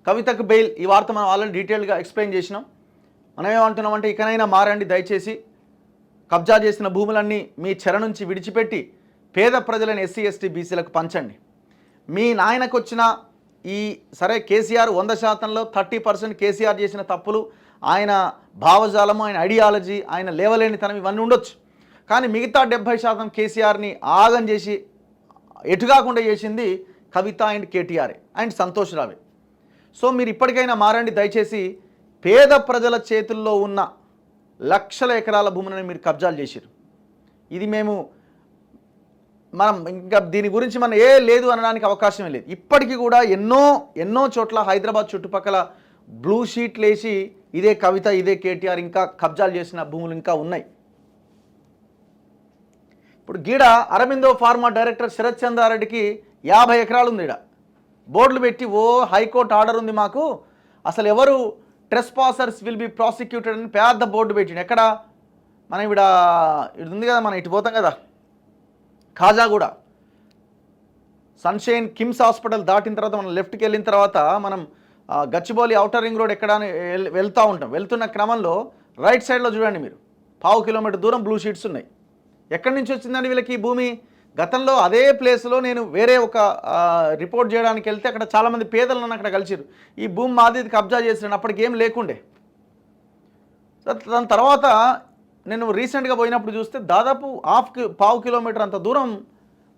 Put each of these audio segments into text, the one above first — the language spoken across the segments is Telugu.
కవితకు బెయిల్. ఈ వార్త మనం ఆల్రెడీ డీటెయిల్గా ఎక్స్ప్లెయిన్ చేసినాం. మనం ఏమంటున్నామంటే ఇకనైనా మారండి దయచేసి, కబ్జా చేసిన భూములన్నీ మీ చెర నుంచి విడిచిపెట్టి పేద ప్రజలైన ఎస్సీ ఎస్టీ బీసీలకు పంచండి. మీ నాయనకు వచ్చిన ఈ సరే కేసీఆర్ 100%లో 30% కేసీఆర్ చేసిన తప్పులు, ఆయన భావజాలము, ఆయన ఐడియాలజీ, ఆయన లేవలేనితనం ఇవన్నీ ఉండొచ్చు. కానీ మిగతా 70% కేసీఆర్ని ఆగం చేసి ఎటుగాకుండా చేసింది కవిత అండ్ కేటీఆర్ అండ్ సంతోష్ రావే. సో మీరు ఇప్పటికైనా మారండి దయచేసి. పేద ప్రజల చేతుల్లో ఉన్న లక్షల ఎకరాల భూములను మీరు కబ్జాలు చేశారు. ఇది మనం ఇంకా దీని గురించి మనం లేదు అనడానికి అవకాశమే లేదు. ఇప్పటికీ కూడా ఎన్నో చోట్ల హైదరాబాద్ చుట్టుపక్కల బ్లూ షీట్లు వేసి ఇదే కవిత ఇదే కేటీఆర్ ఇంకా కబ్జాలు చేసిన భూములు ఇంకా ఉన్నాయి. ఇప్పుడు గీడ అరబిందో ఫార్మా డైరెక్టర్ శరత్ చంద్రారెడ్డికి 50 ఎకరాలు ఉంది. ఈడ బోర్డులు పెట్టి హైకోర్టు ఆర్డర్ ఉంది మాకు, అసలు ఎవరు ట్రెస్పాసర్స్ విల్ బి ప్రాసిక్యూటెడ్ అని పెద్ద బోర్డు పెట్టిండు. ఎక్కడ మనం ఇది ఉంది కదా, మనం ఇటు పోతాం కదా ఖాజాగూడ సన్షైన్ కిమ్స్ హాస్పిటల్ దాటిన తర్వాత మనం లెఫ్ట్కి వెళ్ళిన తర్వాత మనం గచ్చిబౌలి ఔటర్ రింగ్ రోడ్ ఎక్కడ వెళ్తూ ఉంటాం. వెళ్తున్న క్రమంలో రైట్ సైడ్లో చూడండి మీరు, 1/2 కిలోమీటర్ దూరం బ్లూ షీట్స్ ఉన్నాయి. ఎక్కడి నుంచి వచ్చిందండి వీళ్ళకి ఈ భూమి? గతంలో అదే ప్లేస్లో నేను వేరే ఒక రిపోర్ట్ చేయడానికి వెళ్తే అక్కడ చాలామంది పేదలు నన్ను అక్కడ కలిసిరు. ఈ భూమి మాది కబ్జా చేసిన అప్పటికి ఏం లేకుండే. దాని తర్వాత నేను రీసెంట్గా పోయినప్పుడు చూస్తే దాదాపు 1/2 కిలోమీటర్ అంత దూరం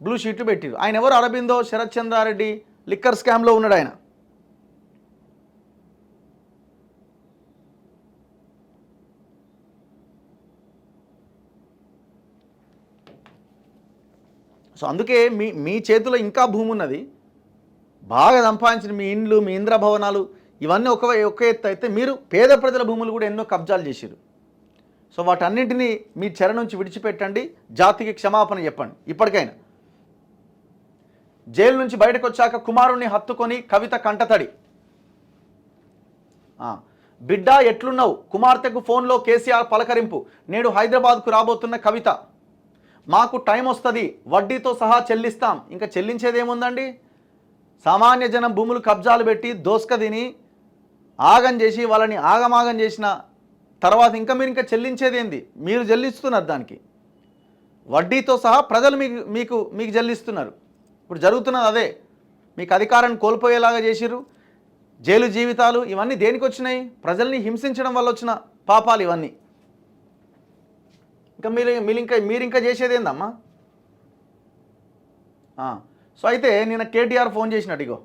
బ్లూ షీట్లు పెట్టిరు. ఆయన ఎవరు? అరబిందో శరత్ చంద్రారెడ్డి లిక్కర్ స్కామ్లో ఉన్నాడు ఆయన. సో అందుకే మీ చేతిలో ఇంకా భూమి ఉన్నది, బాగా సంపాదించిన మీ ఇండ్లు, మీ ఇంద్ర భవనాలు ఇవన్నీ ఒక ఎత్తు అయితే, మీరు పేద ప్రజల భూములు కూడా ఎన్నో కబ్జాలు చేశారు. సో వాటన్నింటినీ మీ చెర నుంచి విడిచిపెట్టండి, జాతికి క్షమాపణ చెప్పండి. ఇప్పటికైనా జైలు నుంచి బయటకు వచ్చాక కుమారుణ్ణి హత్తుకొని కవిత కంటతడి. బిడ్డ ఎట్లున్నావు, కుమార్తెకు ఫోన్లో కేసీఆర్ పలకరింపు. నేడు హైదరాబాద్కు రాబోతున్న కవిత. మాకు టైం వస్తుంది, వడ్డీతో సహా చెల్లిస్తాం. ఇంకా చెల్లించేదేముందండి? సామాన్య జనం భూములు కబ్జాలు పెట్టి దోస్క తిని ఆగం చేసి వాళ్ళని ఆగమాగం చేసిన తర్వాత ఇంకా మీరు ఇంకా చెల్లించేదేంది? మీరు చెల్లిస్తున్నారు దానికి వడ్డీతో సహా, ప్రజలు మీకు చెల్లిస్తున్నారు. ఇప్పుడు జరుగుతున్నది అదే. మీకు అధికారాన్ని కోల్పోయేలాగా చేసిర్రు. జైలు జీవితాలు ఇవన్నీ దేనికి వచ్చినాయి? ప్రజల్ని హింసించడం వల్ల వచ్చిన పాపాలు ఇవన్నీ. ఇంకా మీరు ఇంకా చేసేది ఏందమ్మా? సో అయితే నిన్న కేటీఆర్ ఫోన్ చేసినట్టు, ఇగో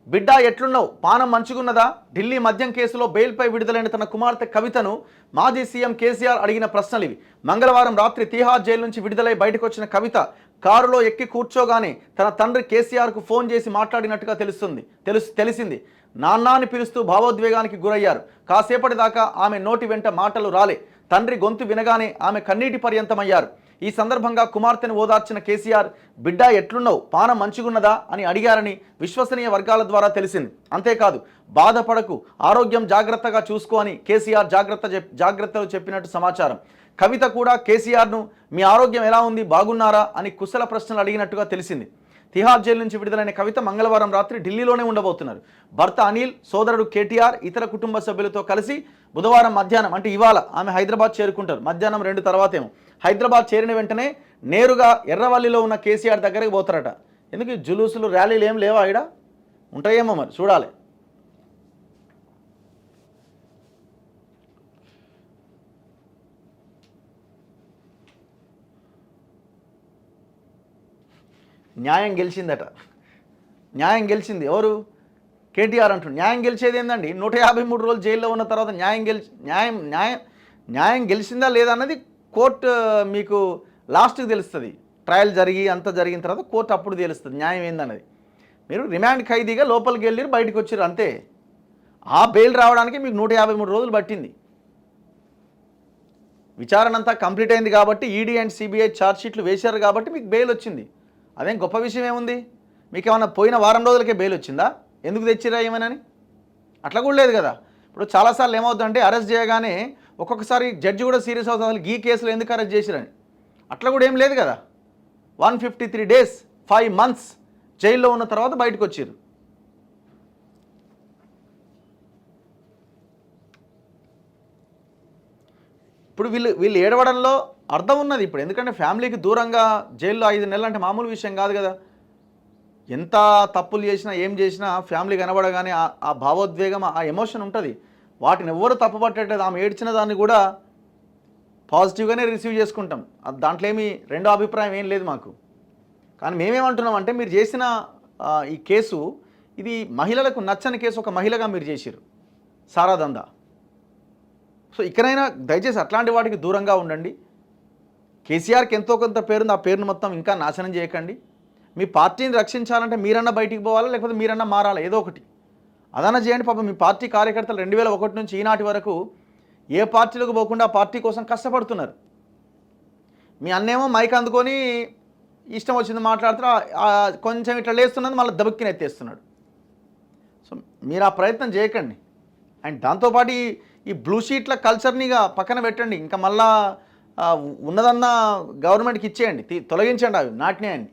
బిడ్డ ఎట్లున్నావు, పానం మంచుకున్నదా? ఢిల్లీ మద్యం కేసులో బెయిల్పై విడుదలైన తన కుమార్తె కవితను మాజీ సీఎం కేసీఆర్ అడిగిన ప్రశ్నలు ఇవి. మంగళవారం రాత్రి తీహార్ జైలు నుంచి విడుదలై బయటకు వచ్చిన కవిత కారులో ఎక్కి కూర్చోగానే తన తండ్రి కేసీఆర్కు ఫోన్ చేసి మాట్లాడినట్టుగా తెలిసింది. నాన్నాని పిలుస్తూ భావోద్వేగానికి గురయ్యారు. కాసేపటి దాకా ఆమె నోటి వెంట మాటలు రాలే. తండ్రి గొంతు వినగానే ఆమె కన్నీటి పర్యంతమయ్యారు. ఈ సందర్భంగా కుమార్తెను ఓదార్చిన కేసీఆర్, బిడ్డ ఎట్లున్నావు, పానం మంచిగున్నదా అని అడిగారని విశ్వసనీయ వర్గాల ద్వారా తెలిసింది. అంతేకాదు, బాధపడకు, ఆరోగ్యం జాగ్రత్తగా చూసుకో అని కేసీఆర్ జాగ్రత్తలు చెప్పినట్టు సమాచారం. కవిత కూడా కేసీఆర్ను మీ ఆరోగ్యం ఎలా ఉంది, బాగున్నారా అని కుశల ప్రశ్నలు అడిగినట్టుగా తెలిసింది. తిహార్ జైలు నుంచి విడుదలైన కవిత మంగళవారం రాత్రి ఢిల్లీలోనే ఉండబోతున్నారు. భర్త అనిల్, సోదరుడు కేటీఆర్, ఇతర కుటుంబ సభ్యులతో కలిసి బుధవారం మధ్యాహ్నం, అంటే ఇవాళ ఆమె హైదరాబాద్ చేరుకుంటారు. మధ్యాహ్నం 2 తర్వాతేమో హైదరాబాద్ చేరిన వెంటనే నేరుగా ఎర్రవల్లిలో ఉన్న కేసీఆర్ దగ్గరికి పోతారట. ఎందుకు జులూసులు ర్యాలీలు ఏం లేవా? ఇక్కడ ఉంటాయేమో, మరి చూడాలి. న్యాయం గెలిచిందట. న్యాయం గెలిచింది. ఎవరు? కేటీఆర్ అంటుండు. న్యాయం గెలిచేది ఏందండి? 153 రోజులు జైల్లో ఉన్న తర్వాత న్యాయం గెలిచిందా లేదా అన్నది కోర్టు మీకు లాస్ట్కి తెలుస్తుంది. ట్రయల్ అంత జరిగిన తర్వాత కోర్టు అప్పుడు తెలుస్తుంది న్యాయం ఏందన్నది. మీరు రిమాండ్ ఖైదీగా లోపలికి వెళ్ళారు, బయటకు వచ్చారు అంతే. ఆ బెయిల్ రావడానికి మీకు 153 రోజులు పట్టింది. విచారణ అంతా కంప్లీట్ అయింది కాబట్టి, ఈడీ అండ్ సిబిఐ ఛార్జ్షీట్లు వేశారు కాబట్టి మీకు బెయిల్ వచ్చింది. అదేం గొప్ప విషయం ఏముంది? మీకు ఏమన్నా పోయిన వారం రోజులకే బెయిల్ వచ్చిందా? ఎందుకు తెచ్చిరా ఏమని? అట్లా కూడా లేదు కదా. ఇప్పుడు చాలాసార్లు ఏమవుతుందంటే అరెస్ట్ చేయగానే ఒక్కొక్కసారి జడ్జి కూడా సీరియస్ అవుతుంది, అసలు ఈ కేసులో ఎందుకు అరెస్ట్ చేసిరని. అట్లా కూడా ఏం లేదు కదా. 153 days 5 months జైల్లో ఉన్న తర్వాత బయటకు వచ్చారు. ఇప్పుడు వీళ్ళు ఏడవడంలో అర్థం ఉన్నది ఇప్పుడు, ఎందుకంటే ఫ్యామిలీకి దూరంగా జైల్లో 5 నెలలు అంటే మామూలు విషయం కాదు కదా. ఎంత తప్పులు చేసినా ఏం చేసినా ఫ్యామిలీ కనబడగానే ఆ భావోద్వేగం, ఆ ఎమోషన్ ఉంటుంది. వాటిని ఎవ్వరు తప్పుపట్టేటది. ఆమె ఏడ్చిన దాన్ని కూడా పాజిటివ్గానే రిసీవ్ చేసుకుంటాం. దాంట్లో ఏమి రెండో అభిప్రాయం ఏం లేదు మాకు. కానీ మేమేమంటున్నాం అంటే, మీరు చేసిన ఈ కేసు ఇది మహిళలకు నచ్చని కేసు. ఒక మహిళగా మీరు చేసిరు సారాదందా. సో ఇకనైనా దయచేసి అట్లాంటి వాటికి దూరంగా ఉండండి. కేసీఆర్కి ఎంతో కొంత పేరుంది, ఆ పేరును మొత్తం ఇంకా నాశనం చేయకండి. మీ పార్టీని రక్షించాలంటే మీరన్నా బయటికి పోవాలా, లేకపోతే మీరన్నా మారాలా, ఏదో ఒకటి అదన్నా చేయండి. పాపం మీ పార్టీ కార్యకర్తలు 2001 నుంచి ఈనాటి వరకు ఏ పార్టీలకు పోకుండా ఆ పార్టీ కోసం కష్టపడుతున్నారు. మీ అన్నేమో మైక్ అందుకొని ఇష్టం వచ్చింది మాట్లాడుతున్నా, కొంచెం ఇట్లా లేస్తున్నది మళ్ళీ దబక్కిన ఎత్తేస్తున్నాడు. సో మీరు ఆ ప్రయత్నం చేయకండి. అండ్ దాంతోపాటు ఈ బ్లూ షీట్ల కల్చర్నిగా పక్కన పెట్టండి. ఇంకా మళ్ళా ఉన్నదన్న గవర్నమెంట్కి ఇచ్చేయండి, తొలగించండి అవి నాటినాయన్ని.